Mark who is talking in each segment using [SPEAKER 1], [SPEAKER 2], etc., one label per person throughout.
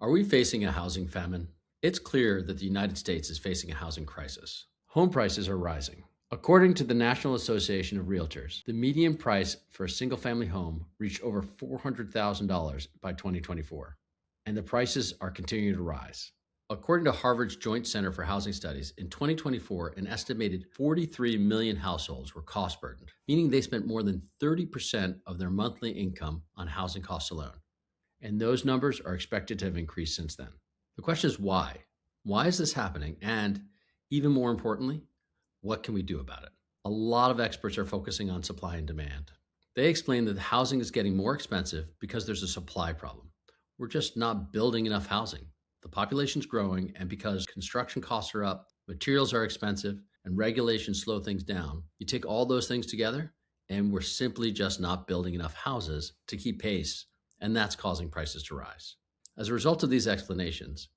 [SPEAKER 1] Are we facing a housing famine? It's clear that the United States is facing a housing crisis. Home prices are rising. According to the National Association of Realtors, the median price for a single family home reached over $400,000 by 2024, and the prices are continuing to rise. According to Harvard's Joint Center for Housing Studies, in 2024, an estimated 43 million households were cost burdened, meaning they spent more than 30% of their monthly income on housing costs alone. And those numbers are expected to have increased since then. The question is why? Why is this happening? And even more importantly, what can we do about it? A lot of experts are focusing on supply and demand. They explain that the housing is getting more expensive because there's a supply problem. We're just not building enough housing. The population's growing, and because construction costs are up, materials are expensive, and regulations slow things down, you take all those things together, and we're simply just not building enough houses to keep pace, and that's causing prices to rise. As a result of these explanations,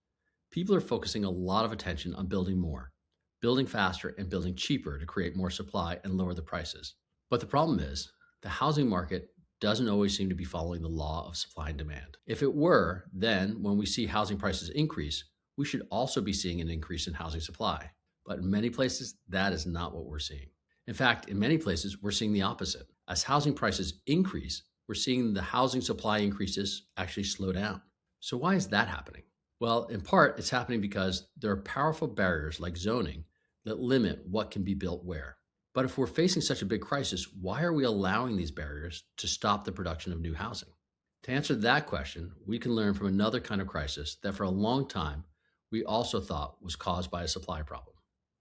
[SPEAKER 1] people are focusing a lot of attention on building more, building faster, and building cheaper to create more supply and lower the prices. But the problem is, the housing market doesn't always seem to be following the law of supply and demand. If it were, then when we see housing prices increase, we should also be seeing an increase in housing supply. But in many places, that is not what we're seeing. In fact, in many places, we're seeing the opposite. As housing prices increase, we're seeing the housing supply increases actually slow down. So why is that happening? Well, in part, it's happening because there are powerful barriers like zoning that limit what can be built where. But if we're facing such a big crisis, why are we allowing these barriers to stop the production of new housing? To answer that question, we can learn from another kind of crisis that for a long time, we also thought was caused by a supply problem.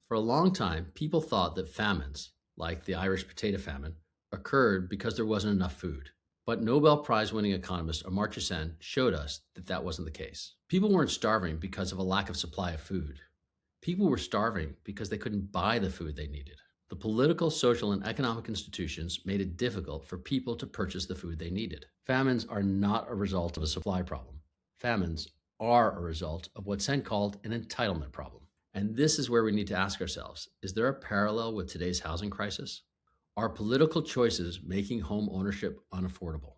[SPEAKER 1] For a long time, people thought that famines, like the Irish potato famine, occurred because there wasn't enough food. But Nobel Prize-winning economist Amartya Sen showed us that that wasn't the case. People weren't starving because of a lack of supply of food. People were starving because they couldn't buy the food they needed. The political, social, and economic institutions made it difficult for people to purchase the food they needed. Famines are not a result of a supply problem. Famines are a result of what Sen called an entitlement problem. And this is where we need to ask ourselves, is there a parallel with today's housing crisis? Are political choices making home ownership unaffordable?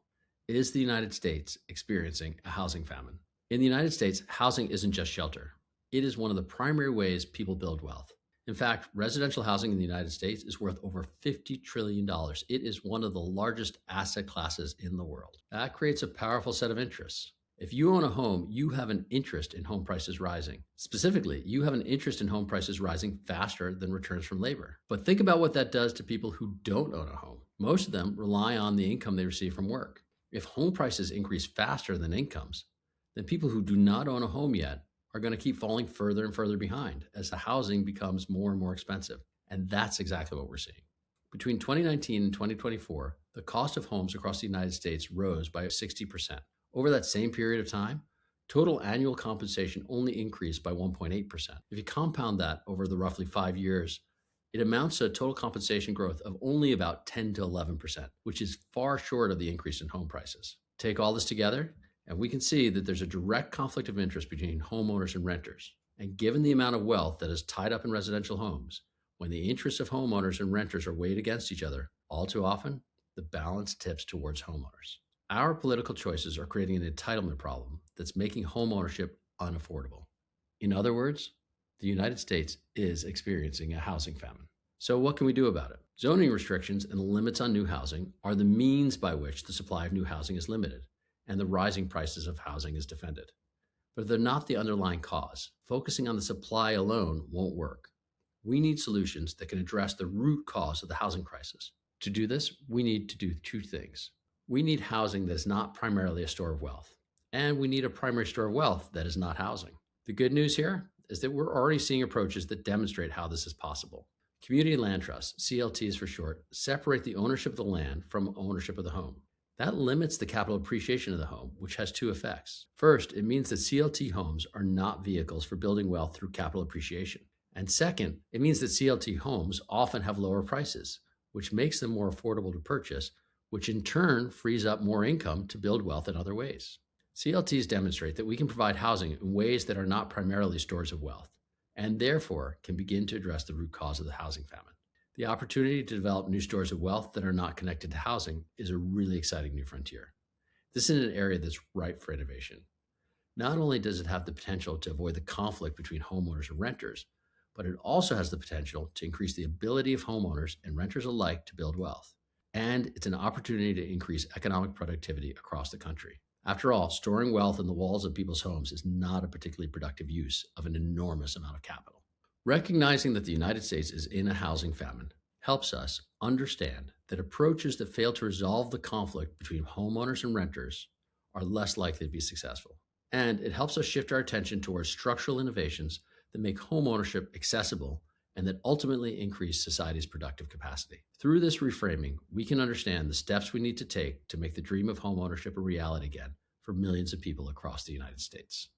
[SPEAKER 1] Is the United States experiencing a housing famine? In the United States, housing isn't just shelter. It is one of the primary ways people build wealth. In fact, residential housing in the United States is worth over $50 trillion. It is one of the largest asset classes in the world. That creates a powerful set of interests. If you own a home, you have an interest in home prices rising. Specifically, you have an interest in home prices rising faster than returns from labor. But think about what that does to people who don't own a home. Most of them rely on the income they receive from work. If home prices increase faster than incomes, then people who do not own a home yet are going to keep falling further and further behind as the housing becomes more and more expensive. And that's exactly what we're seeing. Between 2019 and 2024, the cost of homes across the United States rose by 60%. Over that same period of time, total annual compensation only increased by 1.8%. If you compound that over the roughly 5 years, it amounts to a total compensation growth of only about 10 to 11%, which is far short of the increase in home prices. Take all this together, and we can see that there's a direct conflict of interest between homeowners and renters. And given the amount of wealth that is tied up in residential homes, when the interests of homeowners and renters are weighed against each other, all too often, the balance tips towards homeowners. Our political choices are creating an entitlement problem that's making homeownership unaffordable. In other words, the United States is experiencing a housing famine. So what can we do about it? Zoning restrictions and limits on new housing are the means by which the supply of new housing is limited and the rising prices of housing is defended. But they're not the underlying cause. Focusing on the supply alone won't work. We need solutions that can address the root cause of the housing crisis. To do this, we need to do two things. We need housing that is not primarily a store of wealth, and we need a primary store of wealth that is not housing. The good news here is that we're already seeing approaches that demonstrate how this is possible. Community land trusts, CLTs for short, separate the ownership of the land from ownership of the home. That limits the capital appreciation of the home, which has two effects. First, it means that CLT homes are not vehicles for building wealth through capital appreciation. And second, it means that CLT homes often have lower prices, which makes them more affordable to purchase, which in turn frees up more income to build wealth in other ways. CLTs demonstrate that we can provide housing in ways that are not primarily stores of wealth, and therefore can begin to address the root cause of the housing famine. The opportunity to develop new stores of wealth that are not connected to housing is a really exciting new frontier. This is an area that's ripe for innovation. Not only does it have the potential to avoid the conflict between homeowners and renters, but it also has the potential to increase the ability of homeowners and renters alike to build wealth. And it's an opportunity to increase economic productivity across the country. After all, storing wealth in the walls of people's homes is not a particularly productive use of an enormous amount of capital. Recognizing that the United States is in a housing famine helps us understand that approaches that fail to resolve the conflict between homeowners and renters are less likely to be successful. And it helps us shift our attention towards structural innovations that make homeownership accessible and that ultimately increase society's productive capacity. Through this reframing, we can understand the steps we need to take to make the dream of homeownership a reality again for millions of people across the United States.